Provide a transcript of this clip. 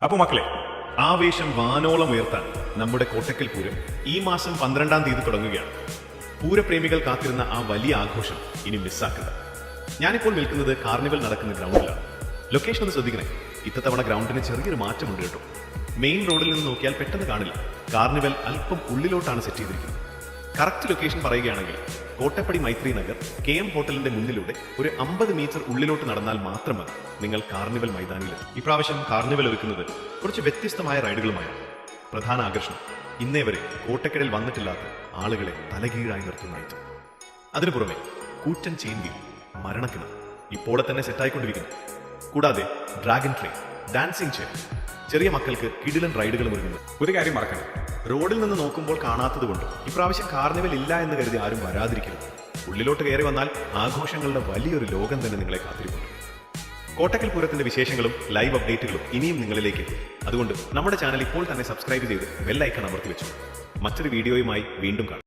അപ്പോൾ മക്കളെ, ആവേശം വാനോളം ഉയർത്താൻ നമ്മുടെ കോട്ടക്കൽ പൂരം ഈ മാസം 12-ാം തീയതി തുടങ്ങുകയാണ്. പൂരപ്രേമികൾ കാത്തിരുന്ന ആ വലിയ ആഘോഷം ഇനി മിസ്സാക്കണ്ട. ഞാനിപ്പോൾ നിൽക്കുന്നത് കാർണിവൽ നടക്കുന്ന ഗ്രൗണ്ടിലാണ്. ലൊക്കേഷൻ ഒന്ന് ശ്രദ്ധിക്കണേ. ഇത്തവണ ഗ്രൗണ്ടിന് ചെറിയൊരു മാറ്റമുണ്ട് കേട്ടോ. മെയിൻ റോഡിൽ നിന്ന് നോക്കിയാൽ പെട്ടെന്ന് കാണില്ല. കാർണിവൽ അല്പം ഉള്ളിലോട്ടാണ് സെറ്റ് ചെയ്തിരിക്കുന്നത്. കറക്റ്റ് ലൊക്കേഷൻ പറയുകയാണെങ്കിൽ കോട്ടപ്പടി മൈത്രി നഗർ KM ഹോട്ടലിന്റെ മുന്നിലൂടെ ഒരു 50 മീറ്റർ ഉള്ളിലോട്ട് നടന്നാൽ മാത്രം മതി നിങ്ങൾ കാർണിവൽ മൈതാനിയിലെത്തും. ഇപ്രാവശ്യം കാർണിവൽ ഒരുക്കുന്നത് കുറച്ച് വ്യത്യസ്തമായ റൈഡുകളുമായാണ്. പ്രധാന ആകർഷണം ഇന്നേ വരെ കോട്ടക്കലിൽ വന്നിട്ടില്ലാത്ത ആളുകളെ തലകീഴായി നിർത്തുന്ന ഐറ്റം. അതിനു പുറമെ കൂറ്റൻ ചേന്തി, മരണക്കിണർ ഇപ്പോഴെ തന്നെ സെറ്റായിക്കൊണ്ടിരിക്കുന്നു. കൂടാതെ ഡ്രാഗൺ ട്രെയിൻ, ഡാൻസിംഗ് ചെയർ, ചെറിയ മക്കൾക്ക് കിടിലൻ റൈഡുകളും ഒരുങ്ങുന്നു. ഒരു കാര്യം മറക്കണം, റോഡിൽ നിന്ന് നോക്കുമ്പോൾ കാണാത്തത് കൊണ്ട് ഇപ്രാവശ്യം കാർണിവൽ ഇല്ല എന്ന് കരുതി ആരും വരാതിരിക്കരുത്. ഉള്ളിലോട്ട് കയറി വന്നാൽ ആഘോഷങ്ങളുടെ വലിയൊരു ലോകം തന്നെ നിങ്ങളെ കാത്തിരിക്കുന്നു. കോട്ടക്കൽ പൂരത്തിന്റെ വിശേഷങ്ങളും ലൈവ് അപ്ഡേറ്റുകളും ഇനിയും നിങ്ങളിലേക്ക് എത്തും. അതുകൊണ്ട് നമ്മുടെ ചാനൽ ഇപ്പോൾ തന്നെ സബ്സ്ക്രൈബ് ചെയ്ത് ബെൽ ഐക്കൺ അമർത്തി വെച്ചു. മറ്റൊരു വീഡിയോയുമായി വീണ്ടും കാണാം.